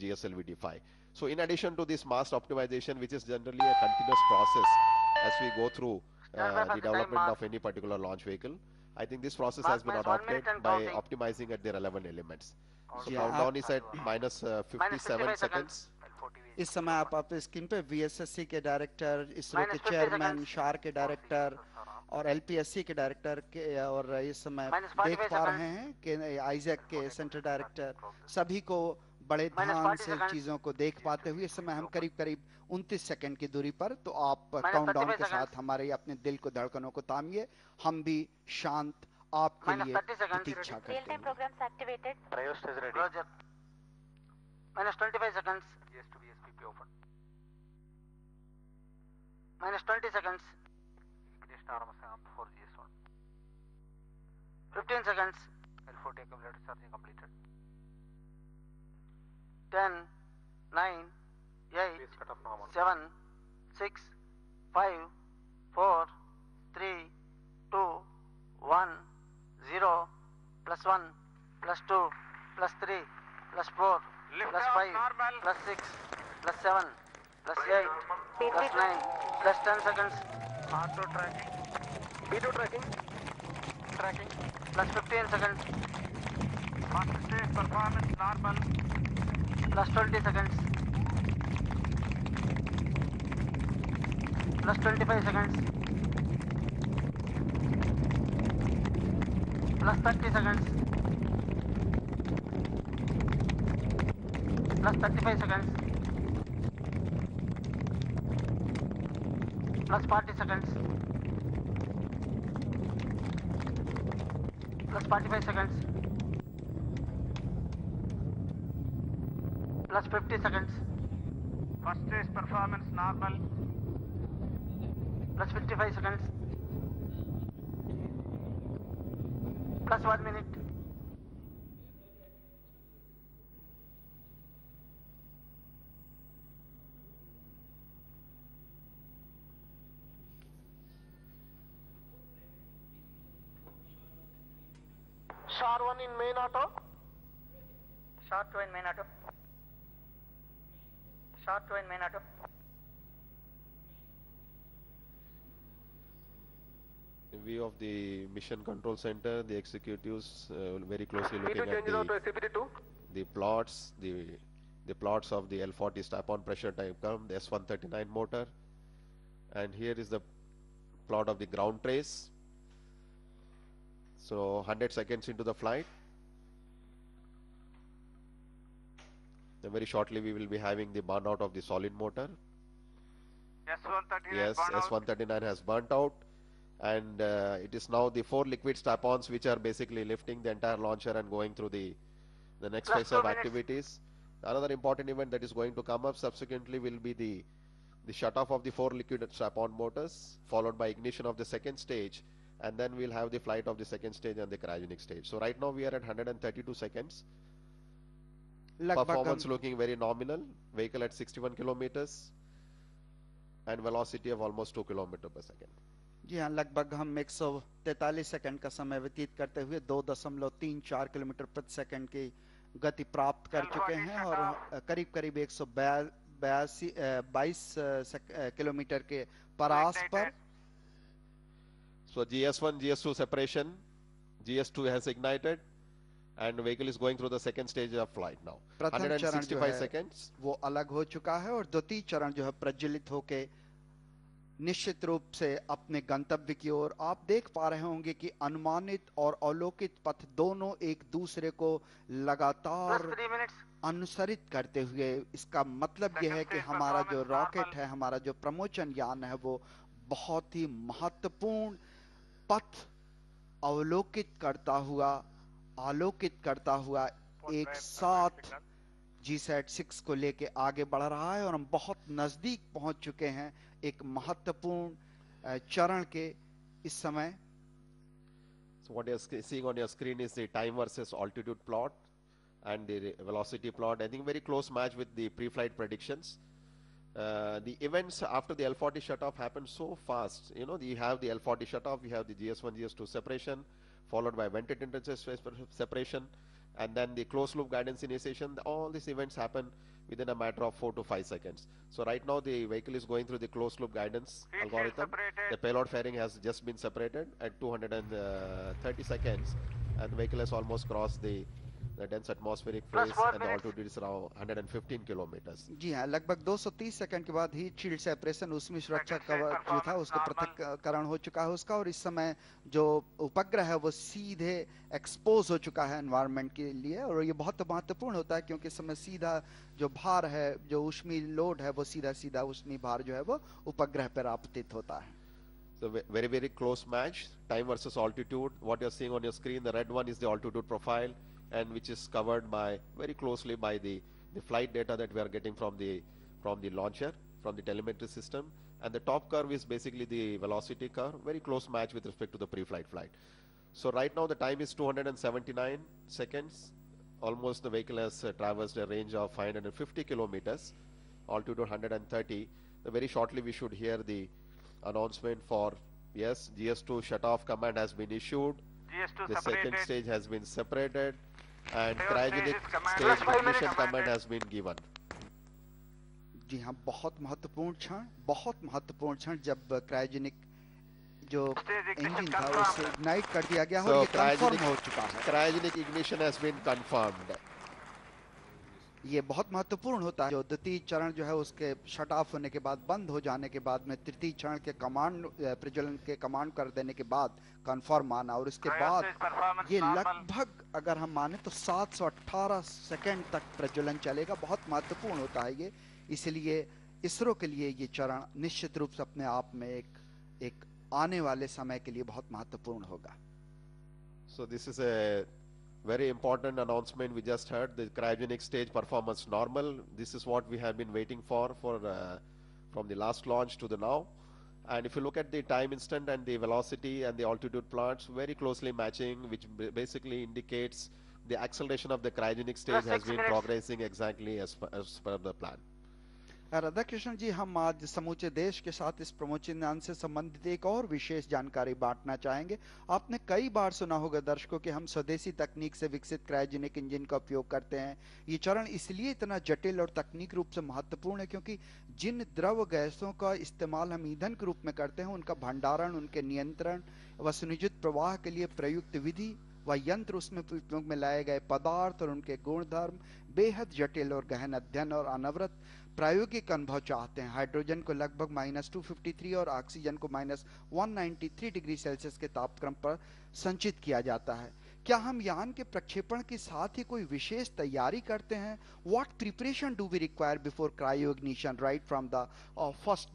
GSLV D5. So in addition to this masked optimization, which is generally a continuous process as we go through the development of any particular launch vehicle, I think this process has been adopted by optimizing at the relevant elements. So जी हाँ, countdown is at minus 57 seconds. इस समय आप screen पे VSSC के director, ISRO के chairman, शार के director और एलपीएससी के डायरेक्टर के, और इस समय देख पा रहे हैं कि आइजैक के सेंटर डायरेक्टर सभी को बड़े ध्यान से चीजों को देख पाते हुए इस समय हम करीब करीब 29 सेकंड की दूरी पर। तो आप काउंटडाउन के साथ हमारे अपने दिल को धड़कनों को थामिए, हम भी शांत आपके लिए प्रतीक्षा करते हैं। Minus 25 seconds. GS2 VSPP open. Minus 20 seconds. Ignition arms for GS1. 15 seconds. L40 accumulator charging completed. 10, 9, 8, 7, 6, 5, 4, 3, 2, 1, 0, plus 1, plus 2, plus 3, plus 4, plus 5, plus 6, plus 7, plus 8, plus 9, plus 10 seconds. R2 tracking. B2 tracking. Tracking. Plus 15 seconds. Master stage performance normal. Plus 20 seconds. Plus 25 seconds. Plus 30 seconds. Plus 35 seconds. Plus 40 seconds. Plus 45 seconds. Plus 50 seconds. First stage performance normal. Plus 55 seconds. Plus 1 minute. SHAR 1 in main auto. SHAR 2 in main auto. SHAR 2 in main auto. In view of the mission control center, the executives very closely looking at the plots, the plots of the L40 strap-on pressure type curve, the S139 motor, and here is the plot of the ground trace. So 100 seconds into the flight. Then very shortly we will be having the burn out of the solid motor. S139 yes, S139 has burnt out, and it is now the 4 liquid strap-ons which are basically lifting the entire launcher and going through the next phase of activities. Another important event that is going to come up subsequently will be the shut-off of the 4 liquid strap-on motors, followed by ignition of the second stage, and then we'll have the flight of the second stage and the cryogenic stage. So right now we are at 132 seconds. Performance looking very nominal. Vehicle at 61 kilometers and velocity of almost 2 kilometers per second. जी हाँ, लगभग हम 143 second का समय व्यतीत करते हुए 2.34 kilometre प्रति second की गति प्राप्त कर चुके हैं और करीब करीब 122 किलोमीटर के परास पर। So GS1, GS2 separation, GS2 has ignited and vehicle is going through the second stage of flight now. 165 seconds. वो अलग हो चुका है और द्वितीय चरण जो है प्रज्वलित होके निश्चित रूप से अपने गंतव्य की ओर। आप देख पा रहे होंगे कि अनुमानित और अवलोकित पथ दोनों एक दूसरे को लगातार अनुसरित करते हुए, इसका मतलब यह है कि हमारा जो रॉकेट है, हमारा जो प्रमोचन यान है, वो बहुत ही महत्वपूर्ण पथ अवलोकित करता हुआ एक साथ GSAT-6 को लेके आगे बढ़ रहा है और हम बहुत नजदीक पहुंच चुके हैं एक महत्वपूर्ण चरण के इस समय। So what you are seeing on your screen is the time versus altitude plot and the velocity plot. I think very close match with the pre-flight predictions. The events after the L40 shutoff happened so fast. You know, you have the L40 shutoff, you have the GS1, GS2 separation, followed by vented interface separation. and then the closed loop guidance initiation. All these events happen within a matter of 4 to 5 seconds. So right now the vehicle is going through the closed loop guidance algorithm. The payload fairing has just been separated at 230 seconds, and the vehicle has almost crossed the dense atmospheric phase, and the altitude is around 115 kilometers. जी हाँ, लगभग 230 second के बाद heat shield separation उसमें सुरक्षा कवच जो था उसका पृथक्करण हो चुका है उसका, और इस समय जो उपग्रह है वो सीधे एक्सपोज हो चुका है एनवायरनमेंट के लिए, और ये बहुत महत्वपूर्ण होता है क्योंकि इस समय सीधा जो भार है, जो ऊष्मीय लोड है, वो सीधा सीधा ऊष्मीय भार जो है वो उपग्रह पर आपतित होता है. So very close match, time versus altitude. What you're seeing on your screen, the red one is the altitude profile, and which is covered by very closely by the flight data that we are getting from the launcher, from the telemetry system, and the top curve is basically the velocity curve, very close match with respect to the pre-flight flight. So right now the time is 279 seconds. Almost the vehicle has traversed a range of 550 kilometers, altitude 130. Very shortly we should hear the announcement for, yes, GS2 shut-off command has been issued. GS2 the separated. second stage has been separated, and Third cryogenic stage is command. stage Plus 5 minutes ignition command commanded. has been given. जी हाँ, बहुत महत्वपूर्ण क्षण जब cryogenic जो engine था उसे ignite कर दिया गया और ये कंफर्म हो चुका है. Cryogenic ignition has been confirmed. ये बहुत महत्वपूर्ण होता है. जो द्वितीय चरण जो है उसके शट ऑफ होने के बाद, बंद हो जाने के बाद में तृतीय चरण के कमांड प्रज्वलन के कमांड कर देने के बाद कंफर्म आना, और इसके बाद ये लगभग अगर हम माने तो 718 सेकंड तक प्रज्वलन चलेगा. बहुत महत्वपूर्ण होता है ये, इसलिए इसरो के लिए ये चरण निश्चित रूप से अपने आप में एक आने वाले समय के लिए बहुत महत्वपूर्ण होगा. So this is a very important announcement we just heard. The cryogenic stage performance normal. This is what we have been waiting for from the last launch to the now. And if you look at the time instant and the velocity and the altitude plots, very closely matching, which basically indicates the acceleration of the cryogenic stage has been progressing exactly as per the plan. Radhakrishna ji, हम आज समूचे देश के साथ इस प्रमोचन से संबंधित एक और विशेष जानकारी बांटना चाहेंगे. आपने कई बार सुना होगा दर्शकों कि हम स्वदेशी तकनीक से विकसित क्रायोजेनिक इंजन का उपयोग करते हैं. ये चरण इसलिए इतना जटिल और तकनीक रूप से महत्वपूर्ण है क्योंकि जिन द्रव गैसों का इस्तेमाल हम ईंधन के रूप में करते हैं उनका भंडारण, उनके नियंत्रण व सुनियोजित प्रवाह के लिए प्रयुक्त विधि व यंत्र, उसमें उपयोग में लाए गए पदार्थ और उनके गुणधर्म बेहद जटिल और गहन अध्ययन और अनवरत प्रायोगिक अनुभव चाहते हैं. हाइड्रोजन को लगभग -253 और ऑक्सीजन को -193 डिग्री सेल्सियस के तापक्रम पर संचित किया जाता है. क्या हम यान के प्रक्षेपण के साथ ही कोई विशेष तैयारी करते हैं? What preparation do we require before cryo ignition right from the first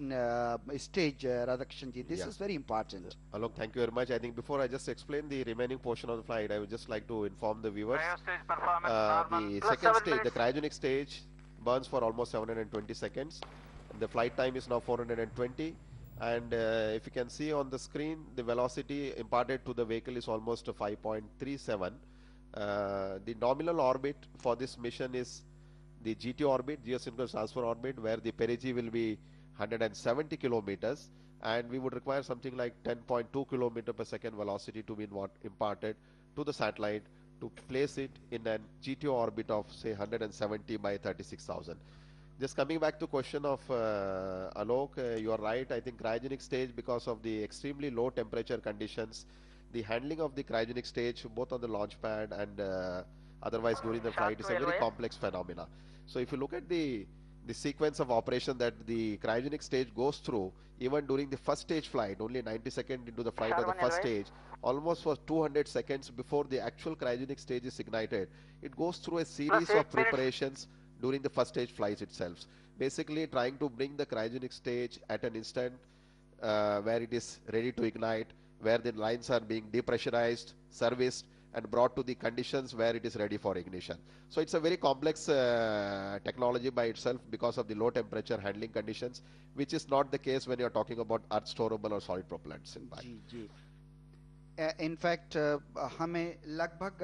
stage? Radhakrishnan ji, this is very important. Alok, thank you very much. I think before I just explain the remaining portion of the flight, I would just like to inform the viewers. Stage performance normal. The Plus second 7 stage, the minutes. cryogenic stage, burns for almost 720 seconds. The flight time is now 420, and if you can see on the screen, the velocity imparted to the vehicle is almost 5.37. The nominal orbit for this mission is the GT orbit, geosynchronous transfer orbit, where the perigee will be 170 kilometers, and we would require something like 10.2 kilometer per second velocity to be imparted to the satellite to place it in an GTO orbit of say 170 by 36,000. Just coming back to question of Alok, you are right. I think cryogenic stage, because of the extremely low temperature conditions, the handling of the cryogenic stage both on the launch pad and otherwise during the flight is a very complex phenomena. So if you look at the sequence of operation that the cryogenic stage goes through, even during the first stage flight, only 90 seconds into the flight of the first stage, almost for 200 seconds before the actual cryogenic stage is ignited, it goes through a series of preparations during the first stage flights itself. Basically trying to bring the cryogenic stage at an instant where it is ready to ignite, where the lines are being depressurized, serviced, and brought to the conditions where it is ready for ignition. So it's a very complex technology by itself because of the low temperature handling conditions, which is not the case when you're talking about earth storable or solid propellants. जी जी. In fact हमें लगभग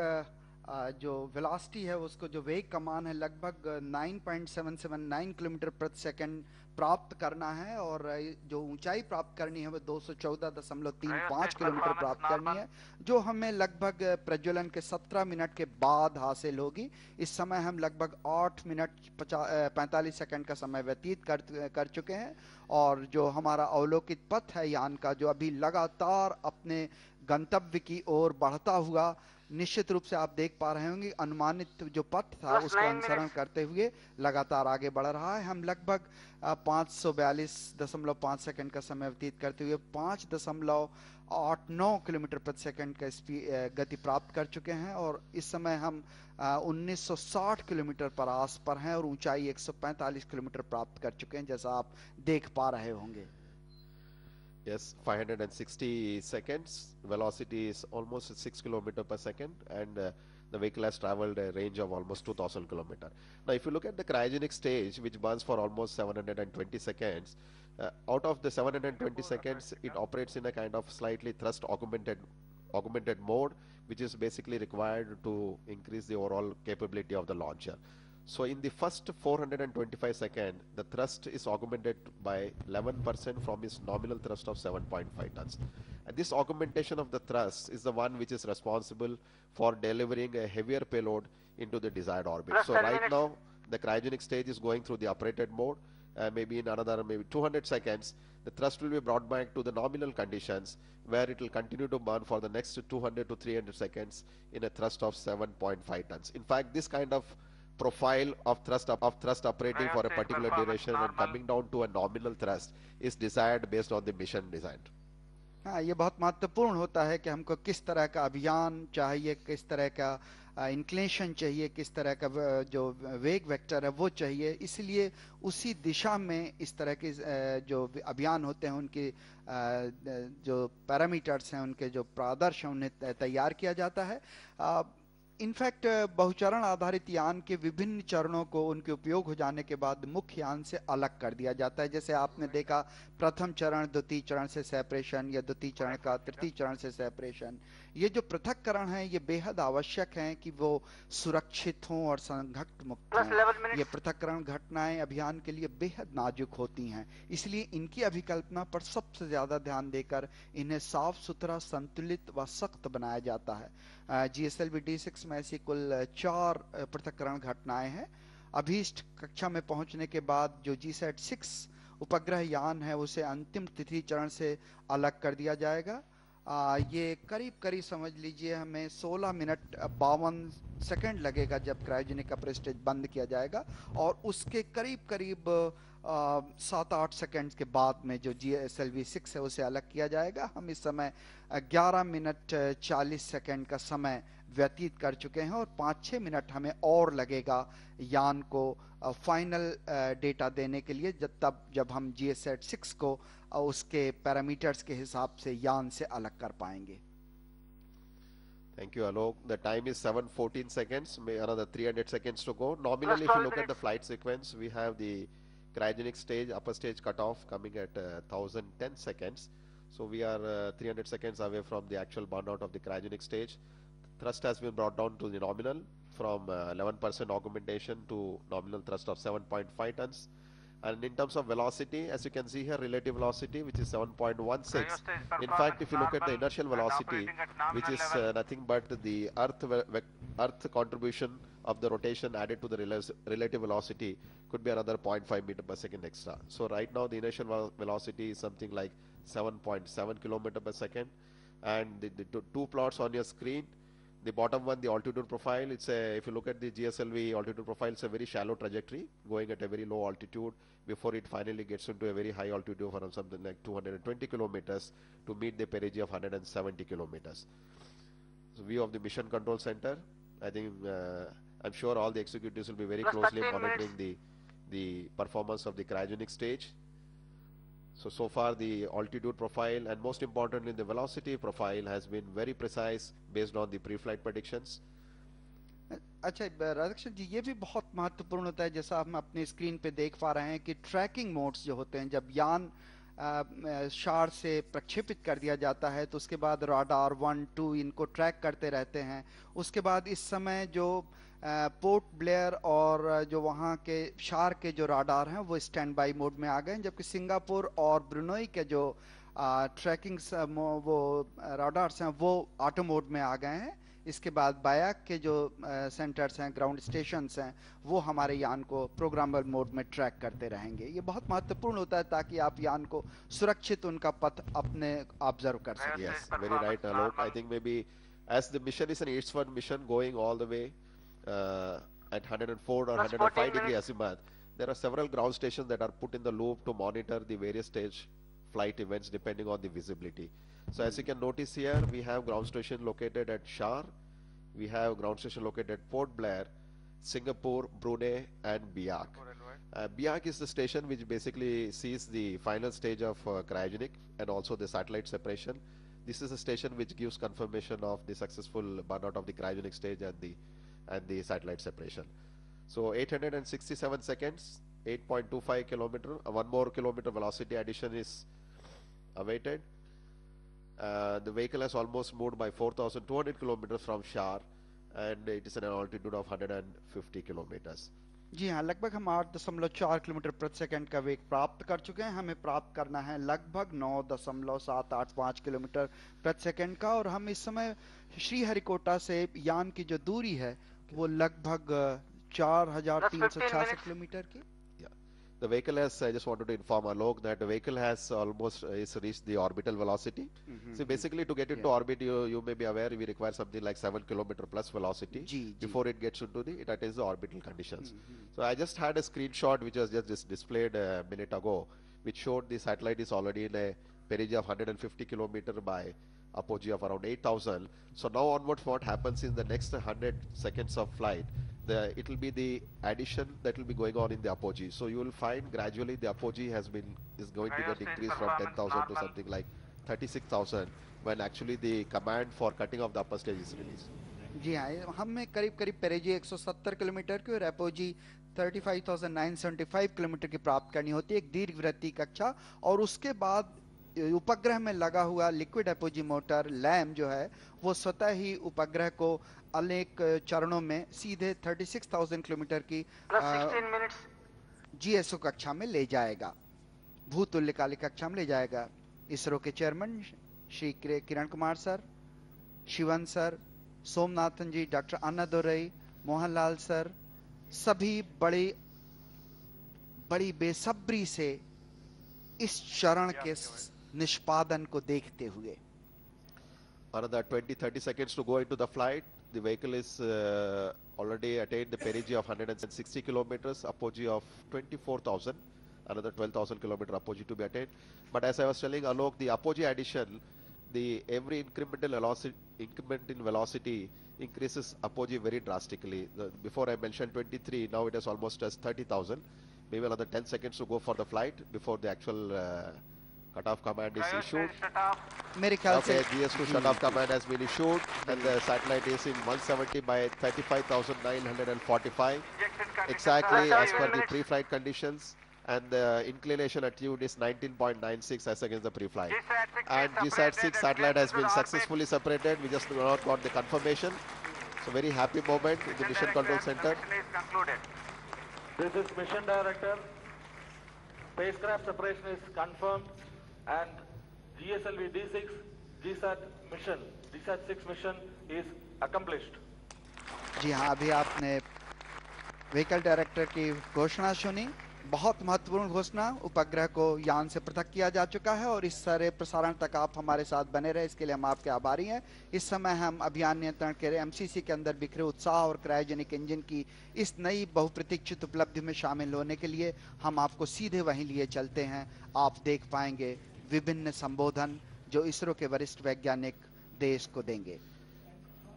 जो velocity है उसको, जो वेग का मान है लगभग 9.779 किलोमीटर प्रति सेकंड प्राप्त करना है, और जो ऊंचाई प्राप्त करनी है वो 214.35 किलोमीटर प्राप्त करनी है, जो हमें लगभग प्रज्वलन के 17 मिनट के बाद हासिल होगी। इस समय हम लगभग 8 मिनट 45 सेकंड का समय व्यतीत कर चुके हैं, और जो हमारा अवलोकित पथ है यान का, जो अभी लगातार अपने गंतव्य की ओर बढ़ता हुआ, निश्चित रूप से आप देख पा रहे होंगे अनुमानित जो पथ था उसका अनुसरण करते हुए लगातार आगे बढ़ रहा है। हम लगभग 542.5 सेकंड का समय व्यतीत करते हुए 5.89 किलोमीटर प्रति सेकंड का गति प्राप्त कर चुके हैं, और इस समय हम 1960 किलोमीटर पर आस पर हैं और ऊंचाई 145 किलोमीटर प्राप्त कर चुके हैं, जैसा आप देख पा रहे होंगे। Yes, 560 seconds. Velocity is almost 6 kilometer per second, and the vehicle has traveled a range of almost 2000 kilometer. Now, if you look at the cryogenic stage, which burns for almost 720 seconds, out of the 720 seconds, it operates in a kind of slightly thrust augmented mode, which is basically required to increase the overall capability of the launcher. So in the first 425 seconds, the thrust is augmented by 11% from its nominal thrust of 7.5 tons. And this augmentation of the thrust is the one which is responsible for delivering a heavier payload into the desired orbit. So right now, the cryogenic stage is going through the operated mode. Maybe in another 200 seconds, the thrust will be brought back to the nominal conditions, where it will continue to burn for the next 200 to 300 seconds in a thrust of 7.5 tons. In fact, this kind of profile of thrust operating for a particular duration and coming down to a nominal thrust is desired based on the mission design. हाँ, ये बहुत महत्वपूर्ण होता है कि हमको किस तरह का अभियान चाहिए, किस तरह का इंक्लिनेशन चाहिए, किस तरह का जो वेग वेक्टर है वो चाहिए। इसलिए उसी दिशा में इस तरह के जो अभियान होते हैं उनके जो पैरामीटर्स हैं, उनके जो प्रादर्श हैं, उन्हें तैयार किया जाता है। इनफैक्ट बहुचरण आधारित यान के विभिन्न चरणों को उनके उपयोग हो जाने के बाद मुख्य यान से अलग कर दिया जाता है। जैसे आपने देखा प्रथम चरण द्वितीय चरण से सेपरेशन, या द्वितीय चरण का तृतीय चरण से सेपरेशन। ये जो पृथक्करण है ये बेहद आवश्यक है कि वो सुरक्षित हों और संघट्ट मुक्त हों। ये पृथक्करण घटनाएं अभियान के लिए बेहद नाजुक होती हैं, इसलिए इनकी अभिकल्पना पर सबसे ज्यादा ध्यान देकर इन्हें साफ सुथरा, संतुलित व सख्त बनाया जाता है। GSLV D6 में ऐसी कुल 4 पृथक्करण घटनाएं हैं। अभीष्ट कक्षा में पहुंचने के बाद जो GSAT-6 उपग्रह यान है उसे अंतिम तिथि चरण से अलग कर दिया जाएगा। ये करीब करीब समझ लीजिए हमें 16 मिनट 52 सेकंड लगेगा जब क्रायोजेनिक अपर स्टेज बंद किया जाएगा, और उसके करीब 7-8 सेकंड्स के बाद में जो GSLV-6 है उसे अलग किया जाएगा। हम इस समय 11 मिनट 40 सेकंड का समय व्यतीत कर चुके हैं, और 5-6 मिनट हमें और लगेगा यान को फाइनल डेटा देने के लिए, जब हम GSAT-6 को उसके पैरामीटर्स के हिसाब से यान से अलग कर पाएंगे। Thank you, Alok. The time is 7:14 seconds, another 300 seconds to go. Nominally, if you look at the flight sequence, we have the cryogenic stage, upper stage cutoff coming at 1010 seconds. So we are 300 seconds away from the actual burnout of the cryogenic stage. Thrust has been brought down to the nominal from 11% augmentation to nominal thrust of 7.5 tons. And in terms of velocity, as you can see here, relative velocity, which is 7.16. In fact, if you look at the inertial velocity, which is nothing but the earth contribution of the rotation added to the relative velocity, could be another 0.5 meter per second extra. So right now the inertial velocity is something like 7.7 kilometer per second. And the two plots on your screen, the bottom one, the altitude profile, it's a, if you look at the GSLV altitude profile, it's a very shallow trajectory going at a very low altitude before it finally gets into a very high altitude of around something like 220 kilometers to meet the perigee of 170 kilometers. So view of the mission control center. I think I'm sure all the executives will be very closely monitoring the performance of the cryogenic stage. So far the altitude profile and most importantly the velocity profile has been very precise based on the pre-flight predictions. अच्छा राधाकृष्ण जी, ये भी बहुत महत्वपूर्ण होता है, जैसा हम अपने स्क्रीन पे देख पा रहे हैं कि ट्रैकिंग मोड्स जो होते हैं, जब यान शार से प्रक्षेपित कर दिया जाता है, तो उसके बाद राडार 1, 2 इनको ट्रैक करते रहते हैं। उसके बाद इस समय जो पोर्ट ब्लेयर और जो वहाँ के शार के जो राडार हैं वो स्टैंड बाई मोड में आ गए हैं, जबकि सिंगापुर और ब्रुनोई के जो ट्रैकिंग वो राडार्स हैं वो ऑटो मोड में आ गए हैं। इसके बाद बायाक के जो सेंटर्स हैं, ग्राउंड स्टेशंस हैं, वो हमारे यान को प्रोग्रामेबल मोड में ट्रैक करते रहेंगे। ये बहुत महत्वपूर्ण होता है ताकि आप यान को सुरक्षित उनका पथ अपने ऑब्जर्व कर सकें। Yes, very right, Alok. I think maybe as the mission is an eastward mission going all the way at 104 or 105 degree azimuth, there are several ground stations that are put in the loop to monitor the various stage flight events depending on the visibility. So as you can notice here, we have ground station located at Shar, we have ground station located at Port Blair, Singapore, Brunei, and Biak. Biak is the station which basically sees the final stage of cryogenic and also the satellite separation. This is a station which gives confirmation of the successful burnout of the cryogenic stage and the satellite separation. So 867 seconds, 8.25 kilometer, 1 more kilometer velocity addition is awaited. The vehicle has almost moved by 4,200 kilometers from Shar, and it is at an altitude of 150 kilometers. जी हाँ, लगभग हम 8.4 kilometre प्रति second का वेग प्राप्त कर चुके हैं। हमें प्राप्त करना है लगभग 9.785 किलोमीटर प्रति सेकंड का, और हम इस समय श्रीहरिकोटा से यान की जो दूरी है वो लगभग 4,366 किलोमीटर की। The vehicle has, I just wanted to inform Alok that the vehicle has almost is reached the orbital velocity. So basically to get into orbit, you may be aware we require something like 7 kilometer plus velocity before it gets into it attains the orbital conditions. So I just had a screenshot which was just displayed a minute ago, which showed the satellite is already in a perigee of 150 kilometer by apogee of around 8,000. So now onwards, what happens in the next 100 seconds of flight, it will be the addition that will be going on in the apogee. So you will find gradually the apogee is going to get increased from 10,000 to something like 36,000 when actually the command for cutting off the upper stage is released. जी हाँ, हमें करीब perigee 170 kilometre की और apogee 35,975 kilometre की प्राप्त करनी होती है, एक दीर्घवृत्तीय कक्षा। और उसके बाद उपग्रह में लगा हुआ लिक्विड एपोजी मोटर लैम जो है वो स्वतः ही उपग्रह को अनेक चरणों में सीधे 36,000 किलोमीटर की जीएसओ कक्षा में ले जाएगा, भूतुल्यकालिक कक्षा में ले जाएगा। इसरो के chairman Shri Kiran Kumar sir, Sivan sir, Somanathan जी, डॉक्टर अन्नादुरई, मोहनलाल सर, सभी बड़ी बेसब्री से इस चरण के निष्पादन को देखते हुए। Another 20-30 seconds to go into the flight. The vehicle is already attained the perigee of 160 kilometers, apogee of 24,000, another 12,000 kilometer apogee to be attained. But as I was telling Alok, the apogee addition, every increment in velocity increases apogee very drastically. Before I mentioned 23, now it is almost as 30,000. Maybe another 10 seconds to go for the flight before the actual cutoff command is issued. Okay, GS2 shutoff command has been issued, and the satellite is in 170 by 35,945, exactly as per the pre-flight conditions, and the inclination attitude is 19.96 as against the pre-flight. And GSAT-6 satellite has been successfully separated. We just not got the confirmation. So very happy moment in the Mission Control Center. This is Mission Director. Spacecraft separation is confirmed, and GSLV D6 GSAT-6 mission is accomplished. जी हाँ, अभी आपने vehicle director की घोषणा सुनी। बहुत महत्वपूर्ण घोषणा, उपग्रह को यान से पृथक किया जा चुका है, और इस सारे प्रसारण तक आप हमारे साथ बने रहे, इसके लिए हम आपके आभारी हैं। इस समय हम अभियान नियंत्रण के एमसीसी के अंदर बिखरे उत्साह और क्रायोजेनिक इंजन की इस नई बहुप्रतीक्षित उपलब्धि में शामिल होने के लिए हम आपको सीधे वहीं लिए चलते हैं। आप देख पाएंगे विभिन्न संबोधन जो इसरो के वरिष्ठ वैज्ञानिक देश को देंगे।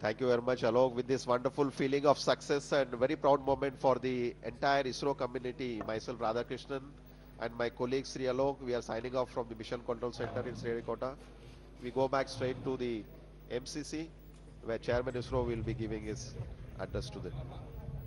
Thank you very much, Alok. With this wonderful feeling of success and very proud moment for the entire ISRO community, myself, Radhakrishnan, and my colleague Sri Alok, we are signing off from the Mission Control Center in Sriharikota. We go back straight to the MCC, where Chairman ISRO will be giving his address to them.